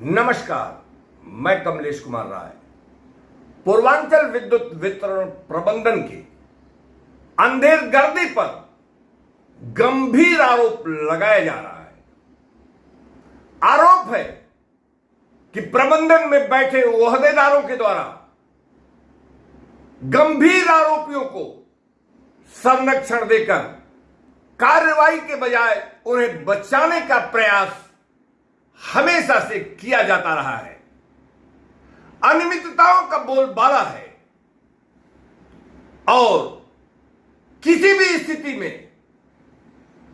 नमस्कार, मैं कमलेश कुमार राय। पूर्वांचल विद्युत वितरण प्रबंधन के अंधेरगर्दी पर गंभीर आरोप लगाया जा रहा है। आरोप है कि प्रबंधन में बैठे ओहदेदारों के द्वारा गंभीर आरोपियों को संरक्षण देकर कार्रवाई के बजाय उन्हें बचाने का प्रयास हमेशा से किया जाता रहा है। अनियमितताओं का बोलबाला है और किसी भी स्थिति में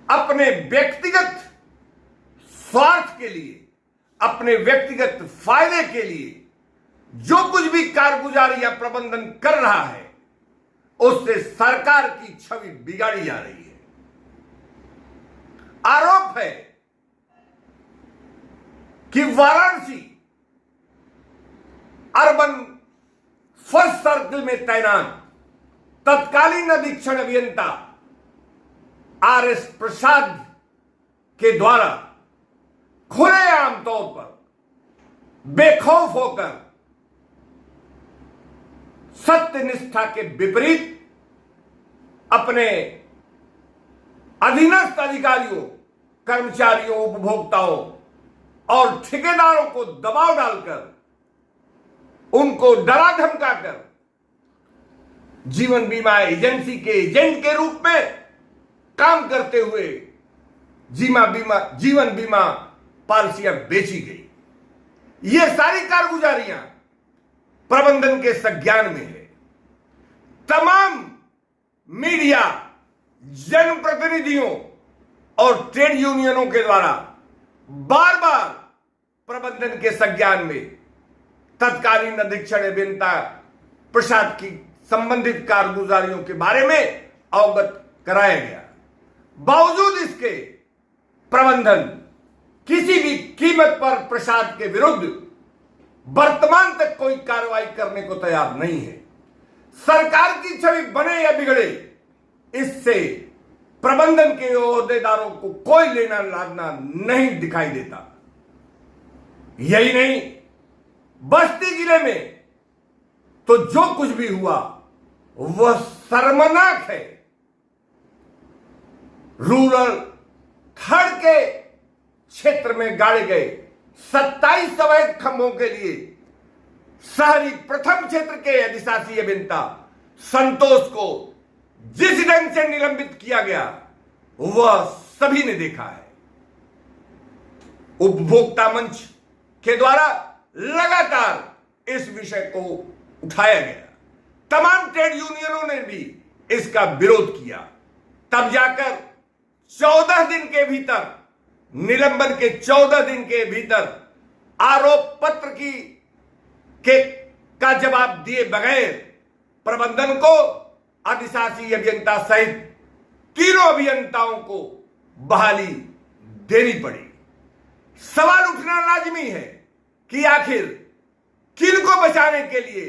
अपने व्यक्तिगत स्वार्थ के लिए, अपने व्यक्तिगत फायदे के लिए जो कुछ भी कारगुजारी या प्रबंधन कर रहा है उससे सरकार की छवि बिगाड़ी जा रही है। आरोप है कि वाराणसी अर्बन फर्स्ट सर्कल में तैनात तत्कालीन अधीक्षण अभियंता आर.एस. प्रसाद के द्वारा खुलेआम तौर पर बेखौफ होकर सत्यनिष्ठा के विपरीत अपने अधीनस्थ अधिकारियों, कर्मचारियों, उपभोक्ताओं और ठेकेदारों को दबाव डालकर, उनको डरा धमकाकर जीवन बीमा एजेंसी के एजेंट के रूप में काम करते हुए जीवन बीमा पॉलिसियां बेची गई। ये सारी कारगुजारियां प्रबंधन के संज्ञान में है। तमाम मीडिया, जनप्रतिनिधियों और ट्रेड यूनियनों के द्वारा बार बार प्रबंधन के संज्ञान में तत्कालीन अधीक्षण अभियंता प्रसाद की संबंधित कारगुजारियों के बारे में अवगत कराया गया। बावजूद इसके प्रबंधन किसी भी कीमत पर प्रसाद के विरुद्ध वर्तमान तक कोई कार्रवाई करने को तैयार नहीं है। सरकार की छवि बने या बिगड़े, इससे प्रबंधन के ओहदेदारों को कोई लेना लाना नहीं दिखाई देता। यही नहीं, बस्ती जिले में तो जो कुछ भी हुआ वह शर्मनाक है। रूरल थर्ड के क्षेत्र में गाड़े गए 27 अवैध खंभों के लिए शहरी प्रथम क्षेत्र के अधिशासी अभियंता संतोष को जिस ढंग से निलंबित किया गया वह सभी ने देखा है। उपभोक्ता मंच के द्वारा लगातार इस विषय को उठाया गया। तमाम ट्रेड यूनियनों ने भी इसका विरोध किया। तब जाकर 14 दिन के भीतर, निलंबन के 14 दिन के भीतर आरोप पत्र का जवाब दिए बगैर प्रबंधन को अधिशासी अभियंता सहित तीनों अभियंताओं को बहाली देनी पड़ी। सवाल उठना लाजमी है कि आखिर किनको बचाने के लिए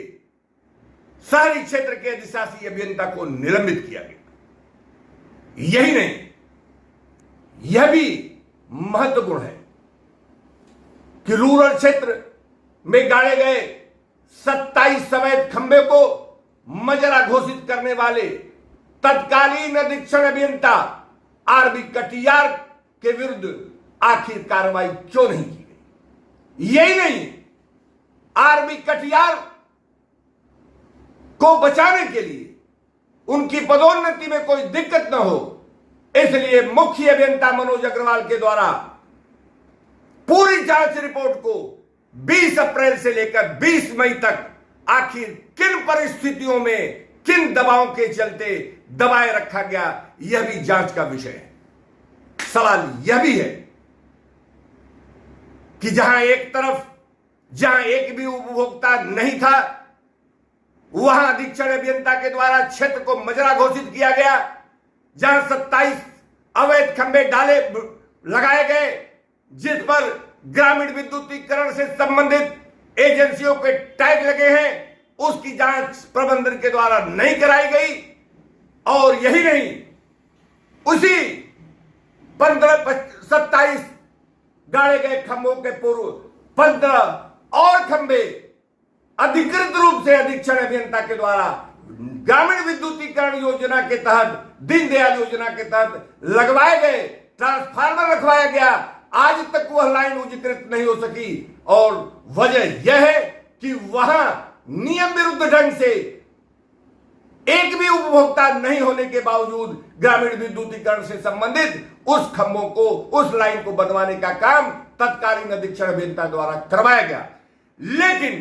शहरी क्षेत्र के अधिशासी अभियंता को निलंबित किया गया। यही नहीं, यह भी महत्वपूर्ण है कि रूरल क्षेत्र में गाड़े गए 27 अवैध खंभे को मजरा घोषित करने वाले तत्कालीन अधीक्षण अभियंता आर.बी. कटियार के विरुद्ध आखिर कार्रवाई क्यों नहीं की गई। यही नहीं, आर.बी. कटियार को बचाने के लिए, उनकी पदोन्नति में कोई दिक्कत न हो, इसलिए मुख्य अभियंता मनोज अग्रवाल के द्वारा पूरी जांच रिपोर्ट को 20 अप्रैल से लेकर 20 मई तक आखिर किन परिस्थितियों में, किन दबावों के चलते दबाए रखा गया, यह भी जांच का विषय है। सवाल यह भी है कि जहां एक भी उपभोक्ता नहीं था, वहां अधीक्षण अभियंता के द्वारा क्षेत्र को मजरा घोषित किया गया। जहां 27 अवैध खंभे लगाए गए, जिस पर ग्रामीण विद्युतीकरण से संबंधित एजेंसियों के टैग लगे हैं, उसकी जांच प्रबंधन के द्वारा नहीं कराई गई। और यही नहीं, उसी 27 गाड़े गए खंभों के पूर्व 15 और खंबे अधिकृत रूप से अधीक्षण अभियंता के द्वारा ग्रामीण विद्युतीकरण योजना के तहत, दीनदयाल योजना के तहत लगवाए गए, ट्रांसफार्मर रखवाया गया। आज तक वह लाइन उजीकृत नहीं हो सकी और वजह यह है कि वहां नियम विरुद्ध ढंग से एक भी उपभोक्ता नहीं होने के बावजूद ग्रामीण विद्युतीकरण से संबंधित उस खंभों को, उस लाइन को बनवाने का काम तत्कालीन अधीक्षण अभियंता द्वारा करवाया गया। लेकिन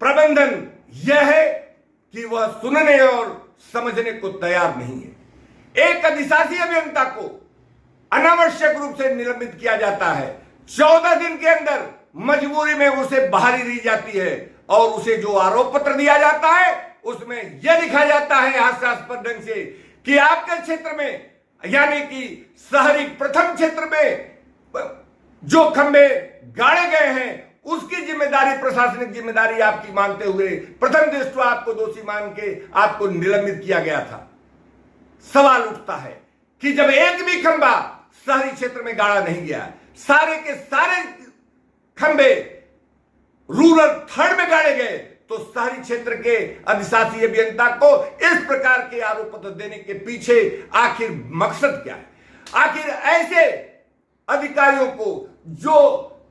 प्रबंधन यह है कि वह सुनने और समझने को तैयार नहीं है। एक अधिशासी अभियंता को अनावश्यक रूप से निलंबित किया जाता है। 14 दिन के अंदर मजबूरी में उसे बहाली दी जाती है और उसे जो आरोप पत्र दिया जाता है उसमें यह लिखा जाता है हास्यास्पद ढंग से कि आपके क्षेत्र में, यानी कि शहरी प्रथम क्षेत्र में जो खंबे गाड़े गए हैं उसकी जिम्मेदारी, प्रशासनिक जिम्मेदारी आपकी मानते हुए प्रथम दृष्टया आपको दोषी मान के आपको निलंबित किया गया था। सवाल उठता है कि जब एक भी खंबा शहरी क्षेत्र में गाड़ा नहीं गया, सारे के सारे खंबे रूरल थर्ड में गाड़े गए, तो शहरी क्षेत्र के अधिशासी अभियंता को इस प्रकार के आरोप पत्र देने के पीछे आखिर मकसद क्या है? आखिर ऐसे अधिकारियों को जो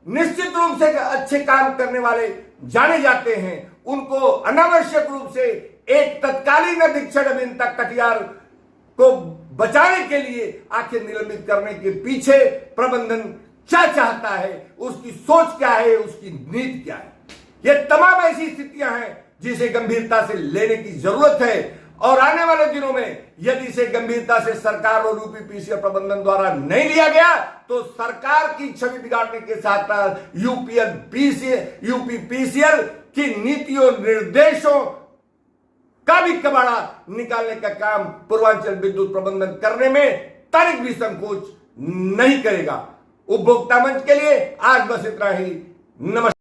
निश्चित रूप से अच्छे काम करने वाले जाने जाते हैं, उनको अनावश्यक रूप से एक तत्कालीन अधीक्षण अभियंता कटियार को बचाने के लिए आखिर निलंबित करने के पीछे प्रबंधन क्या चाहता है, उसकी सोच क्या है, उसकी नीति क्या है? ये तमाम ऐसी स्थितियां हैं जिसे गंभीरता से लेने की जरूरत है और आने वाले दिनों में यदि इसे गंभीरता से सरकार और यूपीपीसीएल प्रबंधन द्वारा नहीं लिया गया तो सरकार की छवि बिगाड़ने के साथ साथ यूपीपीसीएल की नीतियों निर्देशों का भी कबाड़ा निकालने का काम पूर्वांचल विद्युत प्रबंधन करने में तनिक भी संकोच नहीं करेगा। उपभोक्ता मंच के लिए आज बस इतना ही। नमस्कार।